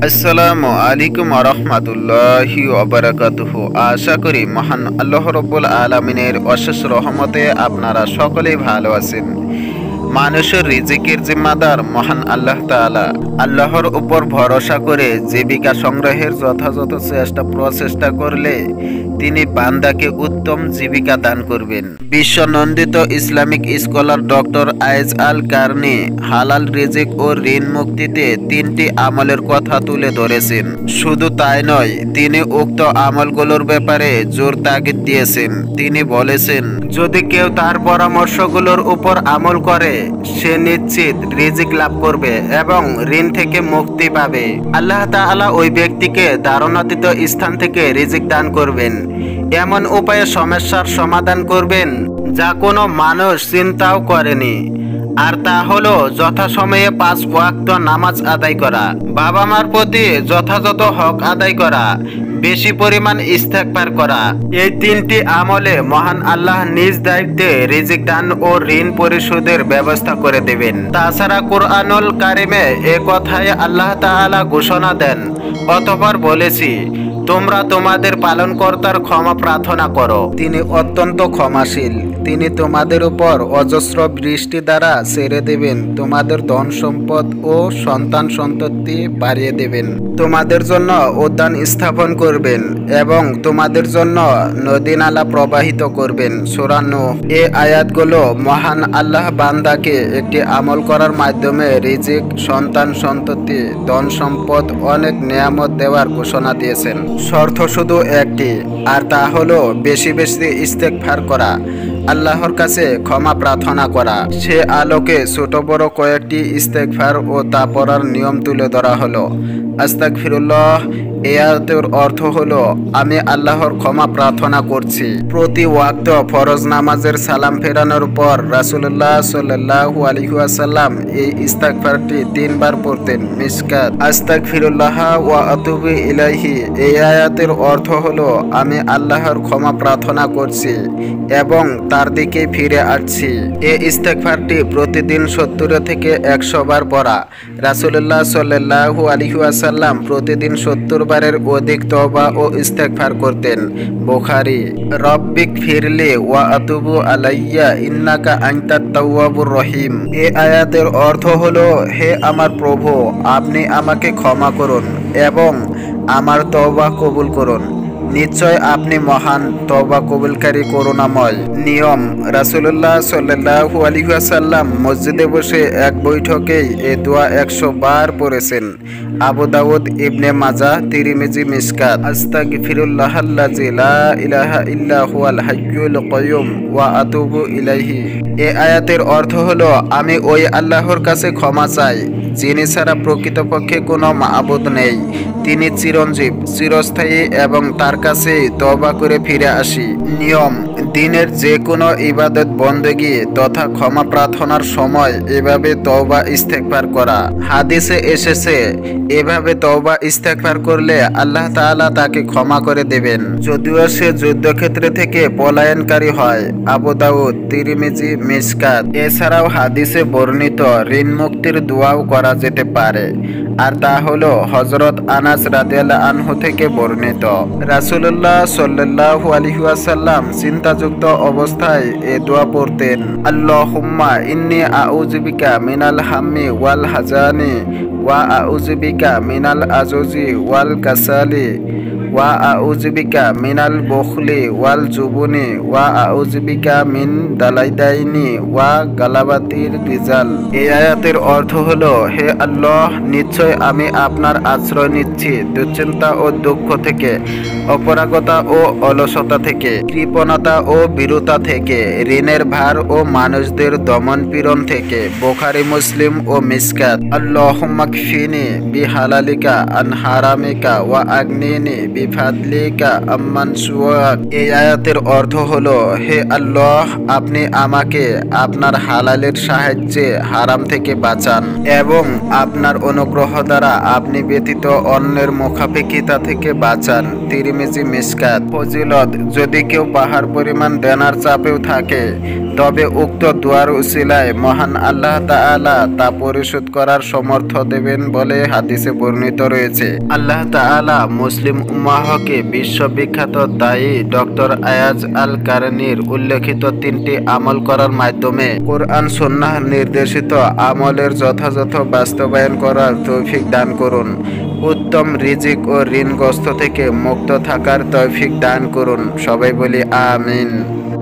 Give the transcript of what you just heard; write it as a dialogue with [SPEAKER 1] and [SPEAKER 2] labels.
[SPEAKER 1] আসসালামু আলাইকুম রহমতুল্লাহি ওবারাকাতুহু। আশা করি মহান আল্লাহ রব্বুল আলামিনের অশেষ রহমতে আপনারা সকলেই ভালো আছেন। মানুষের রিজিকের জিম্মাদার মহান আল্লাহ তাআলা। আল্লাহর উপর ভরসা করে জীবিকা সংগ্রহের যথাযথ প্রচেষ্টা করলে তিনি বান্দাকে উত্তম জীবিকা দান করবেন। বিশ্বনন্দিত ইসলামিক স্কলার ডক্টর আয়েজ আল কারনি হালাল রিজিক ও ঋণ মুক্তিতে তিনটি আমলের কথা তুলে ধরেছেন। শুধু তাই নয়, তিনি উক্ত আমলগুলোর ব্যাপারে জোর তাগিদ দিয়েছেন। তিনি বলেছেন, যদি কেউ তার পরামর্শগুলোর উপর আমল করে সে নিশ্চিত রিজিক লাভ করবে এবং ঋণ থেকে মুক্তি পাবে। আল্লাহ তাআলা ওই ব্যক্তিকে দারুণাতীত স্থান থেকে রিজিক দান করবেন, এমন উপায়ে সমস্যার সমাধান করবেন যা কোনো মানুষ চিন্তাও করেনি। আর তা হলো যথাসময়ে 5 ওয়াক্ত নামাজ আদায় করা, বাবা মার প্রতি যথাযথ হক আদায় করা, বেশি পরিমাণ ইস্তেগফার করা। এই তিনটি আমলে মহান আল্লাহ নিজ দায়িত্বে রিজিক দান ও ঋণ পরিশোধের ব্যবস্থা করে দেবেন। তাছাড়া কুরআনুল কারিমে এ কথায় আল্লাহ তাআলা ঘোষণা দেন, অতঃপর বলেছি, তোমরা তোমাদের পালনকর্তার ক্ষমা প্রার্থনা করো, তিনি অত্যন্ত ক্ষমাশীল। তিনি তোমাদের উপর অজস্র বৃষ্টি দ্বারা ছেড়ে দেবেন, তোমাদের ধন সম্পদ ও সন্তান সন্ততি বাড়িয়ে দেবেন, তোমাদের জন্য উদ্যান স্থাপন করবেন এবং তোমাদের জন্য নদী নালা প্রবাহিত করবেন। সূরা নূহ। এই আয়াতগুলো মহান আল্লাহ বান্দাকে একটি আমল করার মাধ্যমে রিজিক, সন্তান সন্ততি, ধন সম্পদ, অনেক নিয়ামত দেওয়ার ঘোষণা দিয়েছেন। শর্ত শুধু একটি, আর তা হলো বেশি বেশি ইস্তেগফার করা, আল্লাহর কাছে ক্ষমা প্রার্থনা করা। সে আলোকে ছোট বড় কয়েকটি ইস্তেগফার ও তা পড়ার নিয়ম তুলে ধরা হলো। আস্তাগফিরুল্লাহ এই আয়াতের অর্থ হলো, আমি আল্লাহর ক্ষমা প্রার্থনা করছি। প্রতি ওয়াক্ত ফরজ নামাজের সালাম ফেরানোর পর রাসূলুল্লাহ সাল্লাল্লাহু আলাইহি ওয়াসাল্লাম এই ইস্তেগফারটি 3 বার পড়তেন। মিশকাত। আস্তাগফিরুল্লাহ ওয়া আতুবু ইলাইহি এই আয়াতের অর্থ হলো, আমি আল্লাহর ক্ষমা প্রার্থনা করছি এবং তার দিকে ফিরে আসছি। এই ইস্তেগফারটি প্রতিদিন 70 থেকে 100 বার পড়া। রাসূলুল্লাহ সাল্লাল্লাহু আলাইহি ওয়াসাল্লাম প্রতিদিন 70 বারের অধিক তওবা ও ইস্তেগফার করতেন। বুখারী। রব্বিক ফিরলি ওয়া আতুবু আলাইয়া ইন্নাকা আনতাত তাওয়াবুর রহিম। এই আয়াতের অর্থ হলো, হে আমার প্রভু, আপনি আমাকে ক্ষমা করুন এবং আমার তওবা কবুল করুন, নিশ্চয় আপনি মহান, তওবা কবুলকারী, করুণাময়। নিয়ম। রাসূলুল্লাহ সাল্লাল্লাহু আলাইহি ওয়াসাল্লাম মসজিদে বসে এক বৈঠকেই এই দোয়া 100 বার পড়েছেন। আবু দাউদ, ইবনে মাজাহ, তিরমিজি, মিশকাত। আস্তাগফিরুল্লাহাল্লাযী লা ইলাহা ইল্লা হুয়াল হাইয়ুল কাইয়ুম ওয়া আতুবু ইলাইহি। এই আয়াতের অর্থ হলো, আমি ওই আল্লাহর কাছে ক্ষমা চাই যিনি ছাড়া প্রকৃতপক্ষে কোনো মাবুদ নেই, তিনি চিরঞ্জীব, চিরস্থায়ী এবং তার কাছে তওবা করে ফিরে আসি। নিয়ম। দিনের যে কোনো ইবাদত বন্দেগী তথা ক্ষমা প্রার্থনার সময় এভাবে তওবা ইস্তেগফার করা। হাদিসে এসেছে, এভাবে তওবা ইস্তেগফার করলে আল্লাহ তাআলা তাকে ক্ষমা করে দেবেন, যদিও সে যুদ্ধক্ষেত্রে থেকে পলায়নকারী হয়। আবু দাউদ, তিরমিজি, মিশকাত। এছাড়াও হাদিসে বর্ণিত ঋণ মুক্তির দোয়াও করা যেতে পারে, আর তা হলো হযরত আনাস রাদিয়াল্লাহু আনহু থেকে বর্ণিত। রাসূলুল্লাহ সাল্লাল্লাহু আলাইহি ওয়াসাল্লাম চিন্তাযুক্ত অবস্থায় এ দোয়া পড়তেন, আল্লাহুম্মা ইন্নী আউযু বিকা মিনাল হাম্মি ওয়াল হাজানি ওয়া আউযু বিকা মিনাল আজুজি ওয়াল কাসালি ওয়া আউযু বিকা মিনাল বুখলি ওয়াল জুবনি ওয়া আউযু বিকা মিন দালাইদাইনি ওয়া গালাবাতির রিজাল। এই আয়াতের অর্থ হলো, হে আল্লাহ, নিশ্চয় আমি আপনার আশ্রয় নিচ্ছি দুশ্চিন্তা ও দুঃখ থেকে, অপরাগতা ও অলসতা থেকে, কৃপণতা ও বীরতা থেকে, ঋণের ভার ও মানুষদের দমন পীড়ন থেকে। বুখারী, মুসলিম ও মিশকাত। আল্লাহুম্মা কফিনি বিহালালিকা আন হারামিকা ওয়া আগনিনি বিফাদলিকা আম্মান সুয়াক। এই আয়াতের অর্থ হলো, হে আল্লাহ, আপনি আমাকে আপনার হালালের সাহায্যে হারাম থেকে বাঁচান এবং আপনার অনুগ্রহ দ্বারা আপনি ব্যতীত অন্যের মুখাপেক্ষিতা থেকে বাঁচান। তিরমিজি মিশকাত। ফজিলত: যদি কেউ পাহাড় পরিমাণ দেনার চাপেও থাকে তবে উক্ত দুয়ার উসিলায় মহান আল্লাহ তাআলা তা পরিশোধ করার সমর্থ দেবেন বলে হাদিসে বর্ণিত রয়েছে। আল্লাহ তাআলা মুসলিম উম্মাহকে বিশ্ববিখ্যাত দায়ী ডক্টর আয়াজ আল কারনির উল্লেখিত 3টি আমল করার মাধ্যমে কোরআন সুন্নাহ নির্দেশিত আমলের যথাযথ বাস্তবায়ন করার তৌফিক দান করুন। উত্তম রিজিক ও ঋণগ্রস্ত থেকে মুক্ত থাকার তৌফিক দান করুন। সবাই বলি আমিন।